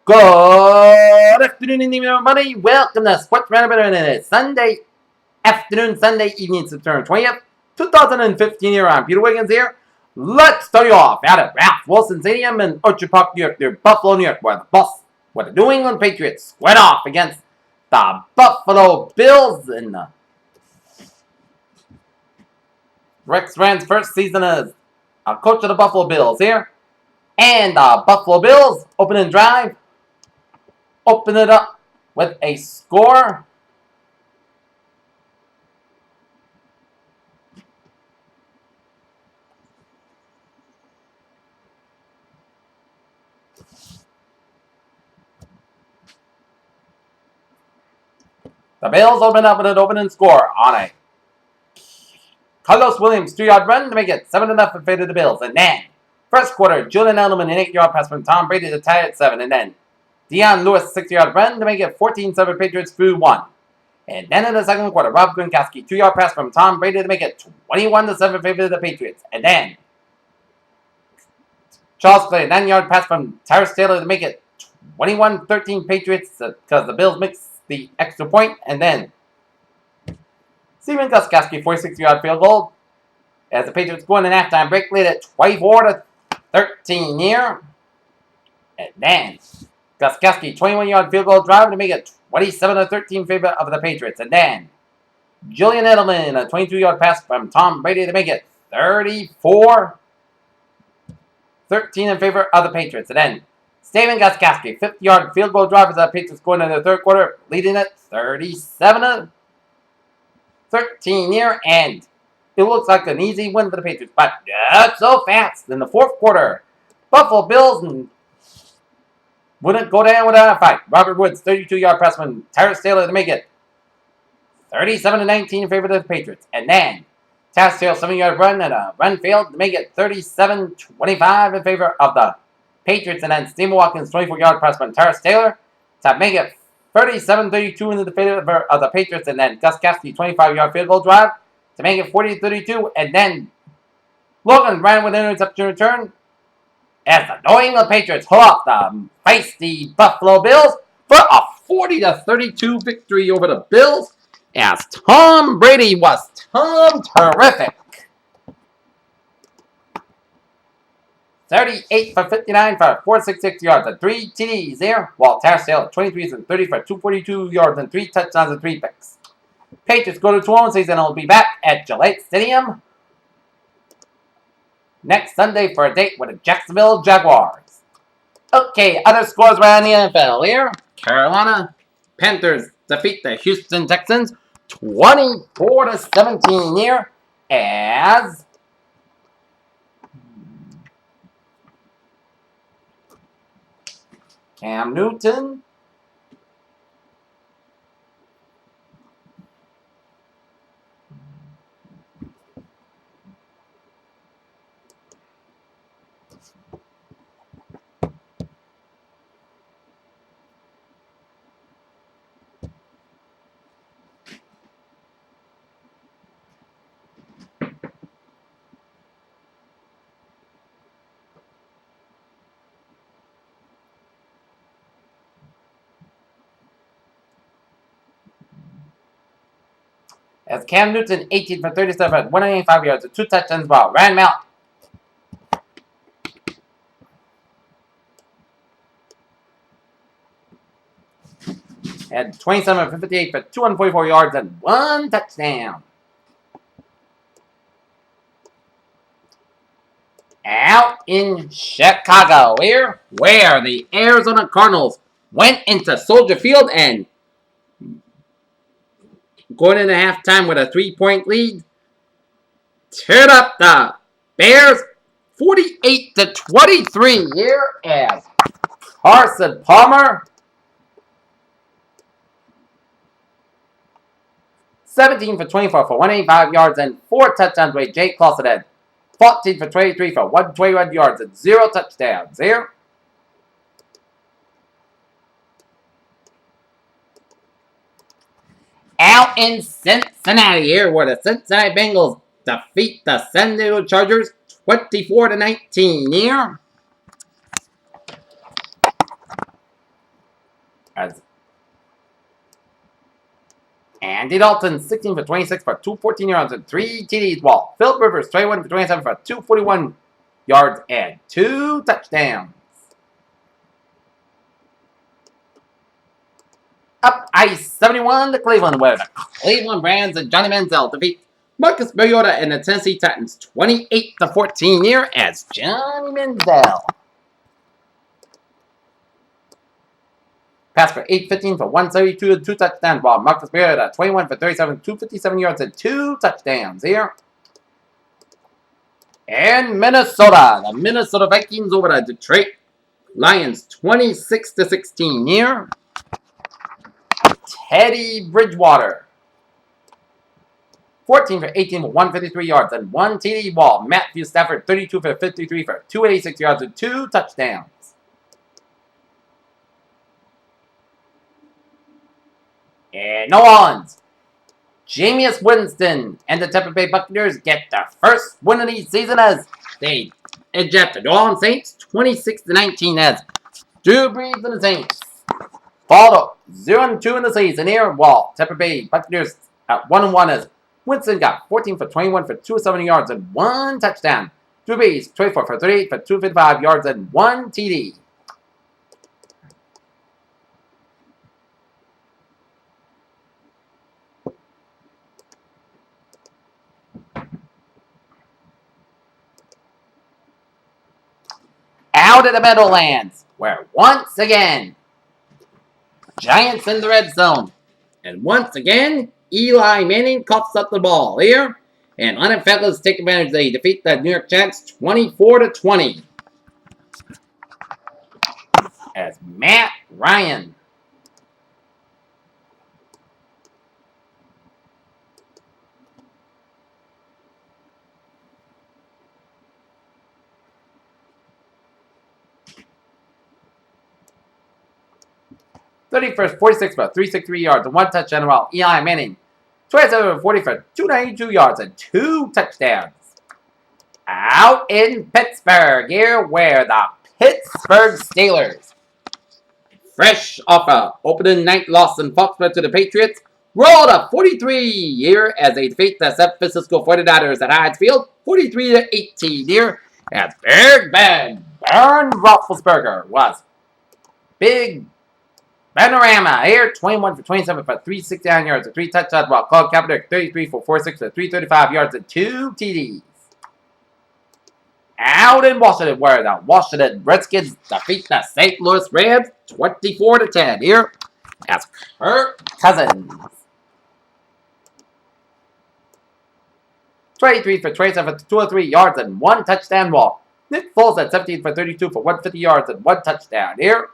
Good afternoon, evening, everybody. Welcome to Sports Roundup, and it's Sunday afternoon, Sunday evening, September 20th, 2015 here. I'm Peter Wiggins here. Let's start you off out at Ralph Wilson Stadium in Orchard Park, New York, near Buffalo, New York, where the New England Patriots squared off against the Buffalo Bills in Rex Ryan's first season as a coach of the Buffalo Bills here. And the Buffalo Bills opening drive. Open it up with a score. The Bills open up with an opening score on a Carlos Williams 3-yard run to make it 7-0 in favor of the Bills. And then, first quarter, Julian Edelman an 8-yard pass from Tom Brady to tie it at 7. And then, Deion Lewis 6-yard run to make it 14-7 Patriots through 1. And then in the second quarter, Rob Gronkowski 2-yard pass from Tom Brady to make it 21-7 in favor of the Patriots. And then, Charles Clay 9-yard pass from Tyrus Taylor to make it 21-13 Patriots because the Bills mixed the extra point. And then, Steven Gostkowski 46-yard field goal as the Patriots go in an halftime break, lead at 24-13 here. And then Gostkowski 21-yard field goal drive to make it 27-13 in favor of the Patriots. And then Julian Edelman a 22-yard pass from Tom Brady to make it 34-13 in favor of the Patriots. And then Steven Gostkowski 50-yard field goal drive as the Patriots go into the third quarter, leading it 37-13 here, and it looks like an easy win for the Patriots, but not so fast. In the fourth quarter, Buffalo Bills wouldn't go down without a fight. Robert Woods, 32-yard pass from Tyrus Taylor to make it 37-19 in favor of the Patriots. And then Tyrus Taylor 7-yard run and a run failed to make it 37-25 in favor of the Patriots. And then Steve Watkins, 24-yard pass from Tyrus Taylor to make it 37-32 in the favor of the Patriots. And then Gostkowski 25-yard field goal drive to make it 40-32. And then Logan ran with an interception return as the New England Patriots pull off the feisty Buffalo Bills for a 40-32 victory over the Bills as Tom Brady was terrific. 38 for 59 for 466 yards and 3 TDs there, while Tyrus Taylor 23 and 30 for 242 yards and 3 touchdowns and 3 picks. Patriots go to 2-0 season and will be back at Gillette Stadium next Sunday for a date with the Jacksonville Jaguars. Okay, other scores around the NFL here. Carolina Panthers defeat the Houston Texans 24-17 here as Cam Newton as Cam Newton 18 for 37, 185 yards and 2 touchdowns, while Ryan Mount had 27 for 58 for 244 yards and 1 touchdown. Out in Chicago here, where the Arizona Cardinals went into Soldier Field and going into halftime with a 3-point lead, teared up the Bears 48-23 here as Carson Palmer 17 for 24 for 185 yards and 4 touchdowns, with Jake Clausen had 14 for 23 for 121 yards and 0 touchdowns here. Out in Cincinnati here, where the Cincinnati Bengals defeat the San Diego Chargers 24-19 here. As Andy Dalton, 16 for 26 for 214 yards and 3 TDs, while Philip Rivers, 21 for 27 for 241 yards and 2 touchdowns. Up ice 71 to Cleveland, where the Cleveland Browns and Johnny Manziel defeat Marcus Mariota and the Tennessee Titans 28 to 14 here as Johnny Manziel passed for 815 for 172 and 2 touchdowns, while Marcus Mariota 21 for 37, 257 yards and 2 touchdowns here. And Minnesota, the Minnesota Vikings over the Detroit Lions 26 to 16 here. Teddy Bridgewater 14 for 18 for 153 yards and 1 TD, while Matthew Stafford 32 for 53 for 286 yards and 2 touchdowns. And New Orleans, Jameis Winston and the Tampa Bay Buccaneers get their first win of the season as they eject the New Orleans Saints 26 to 19 as Drew Brees and the Saints followed 0-2 in the season here, while Tampa Bay Buccaneers at 1-1 as Winston got 14 for 21 for 270 yards and 1 touchdown. Drew Brees 24 for 38 for 255 yards and 1 TD. Out of the Meadowlands, where once again, Giants in the red zone. And once again, Eli Manning coughs up the ball here. And Leonard Fellas take advantage. They defeat the New York Giants 24 to 20. As Matt Ryan (31st, 46 for 363 yards and 1 touchdown, while Eli Manning 27 for 40 for 292 yards and 2 touchdowns. Out in Pittsburgh here, where the Pittsburgh Steelers, fresh off a opening night loss in Foxborough to the Patriots, rolled a 43 here as they defeat the San Francisco 49ers at Heinz Field 43 to 18 here as Big Ben Bernd Roethlisberger was big Panorama here, 21 for 27 for 369 yards and 3 touchdowns, while Colin Kaepernick 33 for 46 for 335 yards and 2 TDs. Out in Washington, where the Washington Redskins defeat the St. Louis Rams 24 to 10 here as Kirk Cousins 23 for 27 for 203 yards and 1 touchdown, while Nick Foles at 17 for 32 for 150 yards and 1 touchdown here.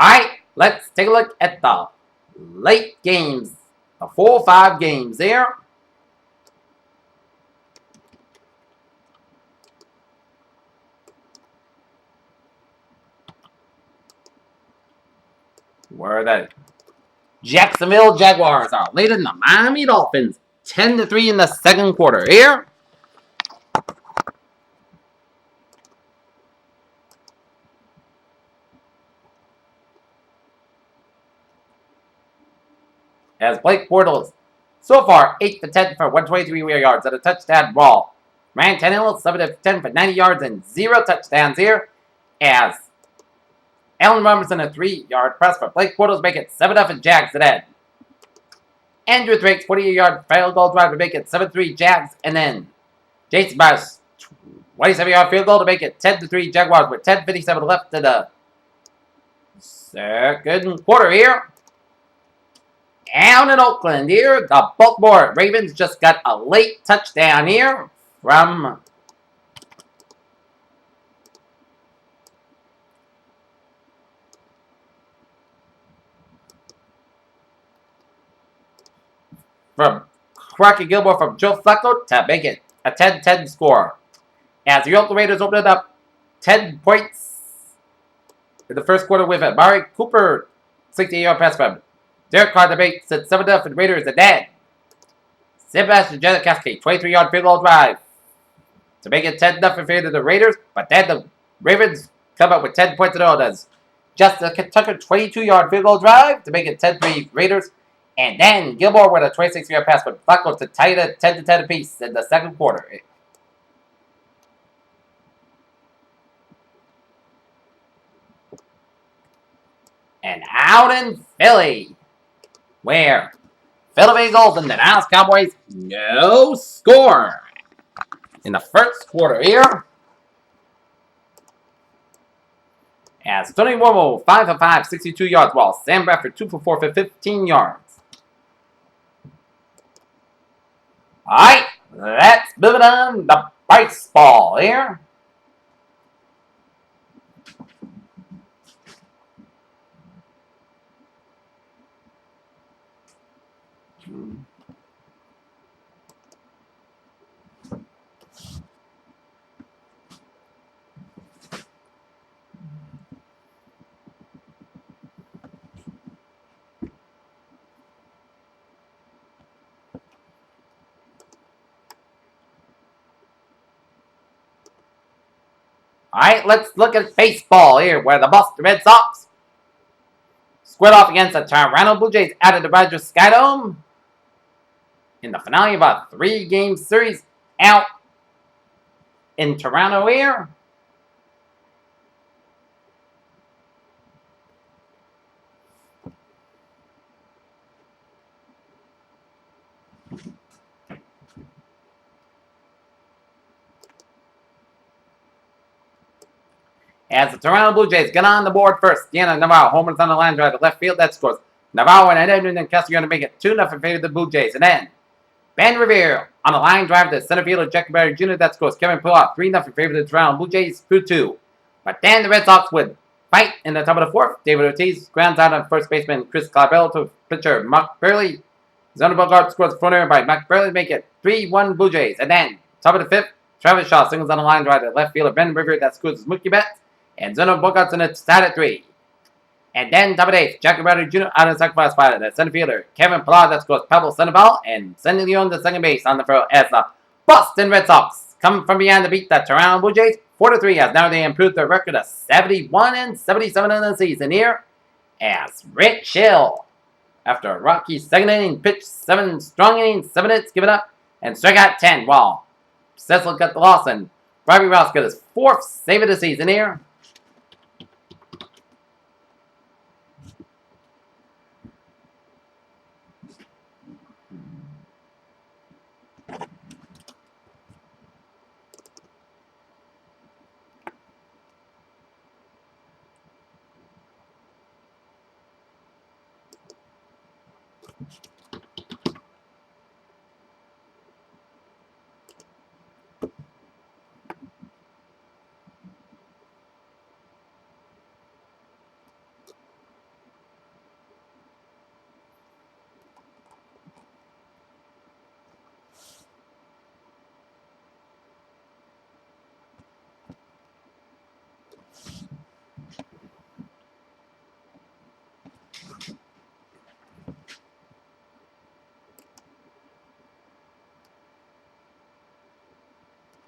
Alright, let's take a look at the late games. The 4-5 games there. Where the Jacksonville Jaguars are leading the Miami Dolphins 10-3 in the second quarter here. As Blake Bortles, so far 8 for 10 for 123 yards and a touchdown ball. Ryan Tannehill 7 for 10 for 90 yards and 0 touchdowns here. As Allen Robinson a 3-yard press for Blake Bortles make it 7-0 Jags at end. Andrew Drake's 48-yard field goal drive to make it 7-3 Jags, and then Jason Barnes 27-yard field goal to make it 10-3 Jaguars with 10:57 left in the second quarter here. Down in Oakland here, the Baltimore Ravens just got a late touchdown here from Crockett Gilmore from Joe Flacco to make it a 10-10 score. As the Oakland Raiders opened up 10 points in the first quarter with Amari Cooper 68-yard pass from Derek Carr debates at 7-0 for the Raiders are dead. Sebastian Janikowski, 23-yard field goal drive to make it 10-0 in favor of the Raiders, but then the Ravens come up with 10 points in all. Does Justin Tucker, 22-yard field goal drive to make it 10-3 Raiders, and then Gilmore with a 26-yard pass, but Flacco to tie it at 10-10 apiece in the second quarter. And out in Philly, where Philadelphia Eagles and the Dallas Cowboys no score in the first quarter here. As Tony Romo, 5 for 5, 62 yards, while Sam Bradford, 2 for 4 for 15 yards. Alright, let's move it on to baseball here. Alright, let's look at baseball here, where the Boston Red Sox squared off against the Toronto Blue Jays out of the Rogers Skydome in the finale of a 3-game series out in Toronto here. As the Toronto Blue Jays get on the board first, Deanna Navarro homers on the line drive to left field. That scores. Navarro and Edmund and Kessler going to make it 2-0 in favor of the Blue Jays. And then Ben Revere on the line drive to center fielder Jack Barry Jr. That scores. Kevin Pillar 3-0 in favor of the Toronto Blue Jays through 2. But then the Red Sox would fight in the top of the fourth. David Ortiz grounds out on first baseman Chris Clabell to pitcher Mark Burley. Zona Bogart scores front error by Mark Burley to make it 3-1 Blue Jays. And then top of the fifth, Travis Shaw singles on the line drive to left fielder Ben Revere. That scores his Mookie Betts. And Zona Bogart's in a stat at 3. And then top of the eighth, Jackie Browder Jr. out of the sacrifice fly. The center fielder, Kevin Pillar, that scores Pablo Sandoval. And sending Leon to second base on the throw as the Boston Red Sox come from behind to beat the Toronto Blue Jays 4-3, as now they improved their record to 71-77 in the season here. As Rich Hill, after a rocky second inning, pitched 7 strong innings, 7 hits given up, and struck out 10, while Cecil got the loss, and Robbie Rouse got his 4th save of the season here.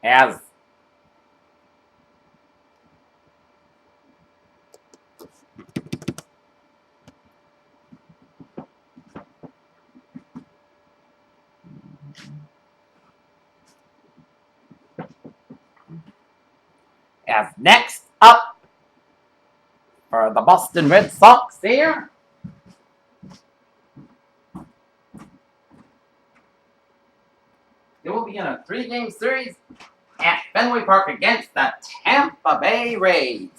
As next up for the Boston Red Sox here, they will be in a 3-game series at Fenway Park against the Tampa Bay Rays.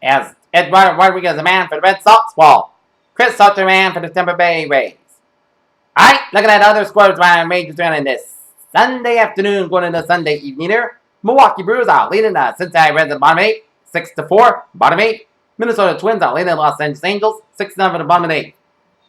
As Eduardo Rodriguez a man for the Red Sox, while Chris Sutter man for the Tampa Bay Rays. Alright, looking at other scores around major in this Sunday afternoon going into Sunday evening here. Milwaukee Brewers are leading the Cincinnati Reds at the bottom 8, 6-4, bottom 8. Minnesota Twins are leading the Los Angeles Angels, 6-0 for the bottom 8.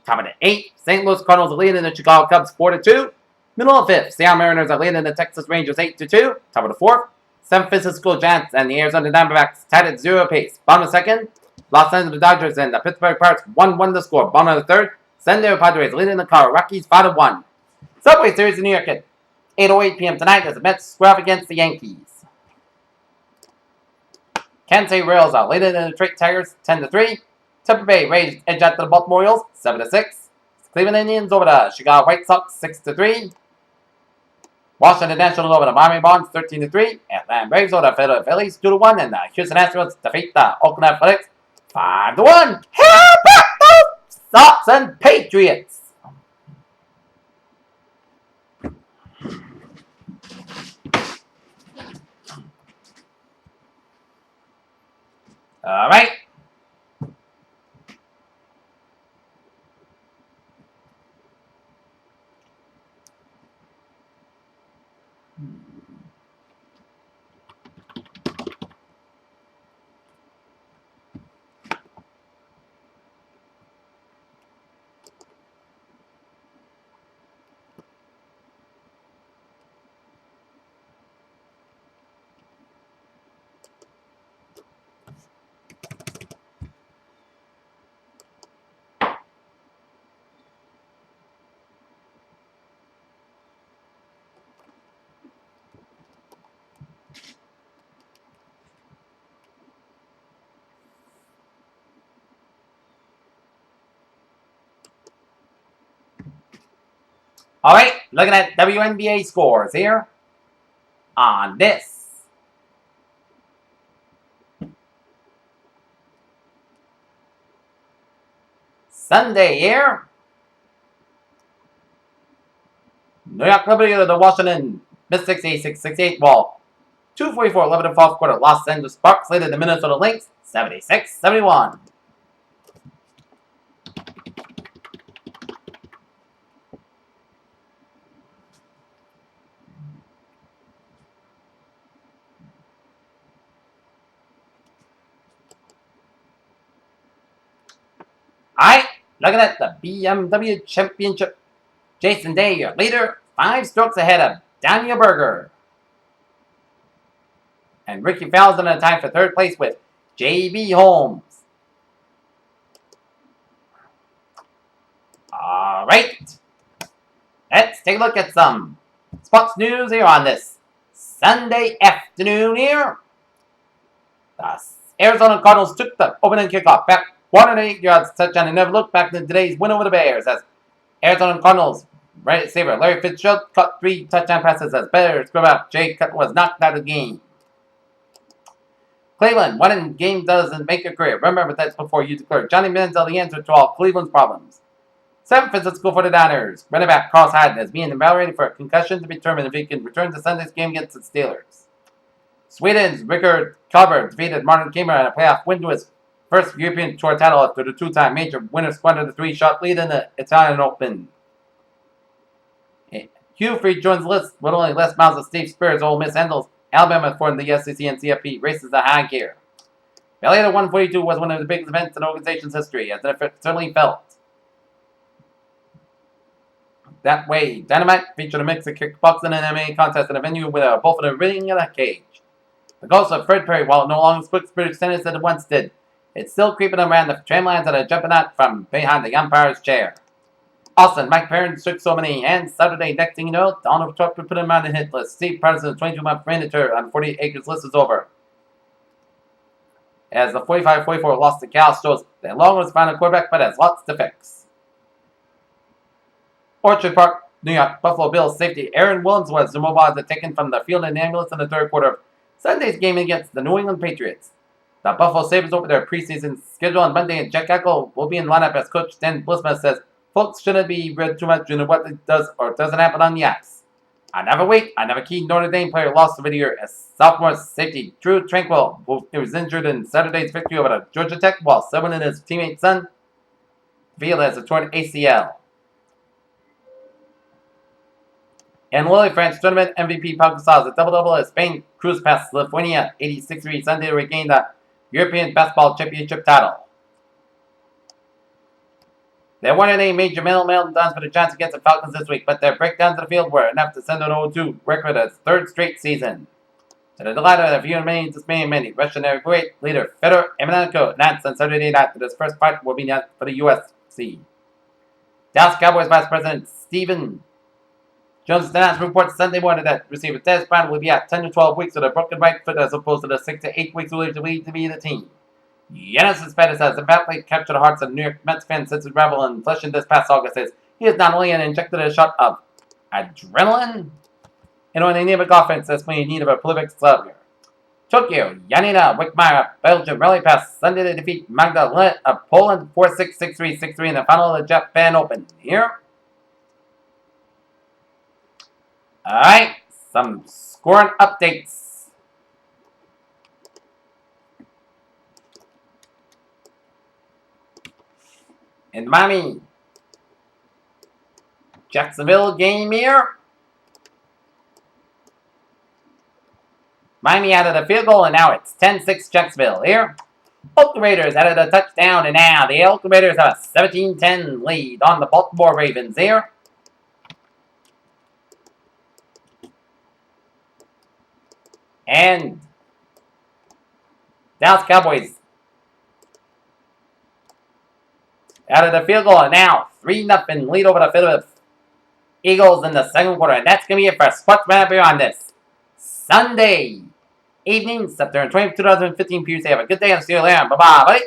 Top of the 8, St. Louis Cardinals are leading the Chicago Cubs 4-2. Middle of 5th, Seattle Mariners are leading the Texas Rangers 8-2. Top of the 4th, San Francisco Giants and the Arizona Diamondbacks tied at 0 apiece. Bottom of the 2nd, Los Angeles Dodgers and the Pittsburgh Pirates 1-1 to score. Bottom of the 3rd, San Diego Padres leading the Colorado Rockies 5-1. Subway Series in New York at 8:08 p.m. tonight as the Mets square off against the Yankees. Kansas City Royals are leading the Detroit Tigers 10-3. Tampa Bay Rays edge out to the Baltimore Orioles 7-6. Cleveland Indians over the Chicago White Sox 6-3. Washington Nationals over the Miami Marlins 13-3. Atlanta Braves over the Philadelphia Phillies 2-1. And the Houston Astros defeat the Oakland Athletics 5-1. How about those Sox and Patriots? All right. All right, looking at WNBA scores here on this Sunday here. New York Liberty to the Washington Mystics 86-68 ball. 2:44, 11 and 4th quarter. Los Angeles Sparks leading the Minnesota Lynx 76-71. Alright, looking at the BMW Championship. Jason Day, your leader, 5 strokes ahead of Daniel Berger. And Ricky Fowles in a tie for 3rd place with J.B. Holmes. Alright, let's take a look at some sports news here on this Sunday afternoon here. The Arizona Cardinals took the opening kickoff back 108 yards touchdown and never looked back in today's win over the Bears as Arizona Cardinals right receiver Larry Fitzgerald caught 3 touchdown passes as Bears quarterback Jay Cutler was knocked out of the game. Cleveland, one game doesn't make a career. Remember that's before you declare Johnny Manziel the answer to all Cleveland's problems. San Francisco 49ers. Running back Carlos Hyde is being evaluated for a concussion to be determined if he can return to Sunday's game against the Steelers. Sweden's Rickard Kalber defeated Martin Kamer in a playoff win to his first European Tour title after the 2-time major winner squandered the 3-shot lead in the Italian Open. Hugh Freed joins the list with only less miles of Steve Spears. Ole Miss handles Alabama for the SEC and CFP races the high gear. Valley 142 was one of the biggest events in the organization's history, as it certainly felt. That way, Dynamite featured a mix of kickboxing and MMA contest in a venue with both of the ring and a cage. The ghost of Fred Perry, while no longer quick spirited sentence as it once did, it's still creeping around the tram lines and jumping out from behind the umpire's chair. Austin, Mike Perrin took so many hands Saturday. Next thing you know, Donald Trump put him on the hit list. Steve Patterson's 22-month mandatory on 48 acres list is over. As the 45-44 loss to Cal shows that Long was found a quarterback, but has lots to fix. Orchard Park, New York, Buffalo Bills safety Aaron Williams was demobilized taken from the field in an ambulance in the 3rd quarter of Sunday's game against the New England Patriots. The Buffalo Sabres open their preseason schedule on Monday, and Jack Eichel will be in lineup as coach Dan Blisma says folks shouldn't be read too much into what it does or doesn't happen on the ice. Another week, another key Notre Dame player lost over the year as sophomore safety Drew Tranquil, who was injured in Saturday's victory over the Georgia Tech while summoning his teammate's son, field as a torn ACL. And Lily France tournament MVP Pau Gasol a double-double as Spain cruised past Lithuania 86-3 Sunday to regain the European Basketball Championship title. There weren't any major meltdowns for the Giants against the Falcons this week, but their breakdowns of the field were enough to send an 0-2 record as third straight season. To the delight of the few remaining dismaying many, Russian heavyweight leader Fedor Emelianenko announced on Saturday night that his first fight will be for the UFC. Dallas Cowboys Vice President Stephen Jones announced reports Sunday morning that receiver Dez Bryant will be out 10 to 12 weeks with a broken right foot as opposed to the 6 to 8 weeks believed to be the team. Giannis Pettis has emphatically captured the hearts of New York Mets fans since his rival in Flushing this past August. Says he has not only injected a shot of adrenaline into an anemic offense that's in need of a prolific slugger. Tokyo, Janina Wickmeyer, Belgium rally past Sunday to defeat Magda of Poland 4-6, 6-3, 6-3 in the final of the Japan Open. Here. Alright, some scoring updates. In the Miami Jacksonville game here. Miami added a field goal, and now it's 10-6 Jacksonville here. Oakland Raiders added a touchdown, and now the Oakland Raiders have a 17-10 lead on the Baltimore Ravens here. And Dallas Cowboys added a field goal, and now 3-0 lead over the Philadelphia Eagles in the second quarter. And that's going to be it for Sports Manager on this Sunday evening, September 20th, 2015. Have a good day. I'll see you later. Bye-bye, buddy.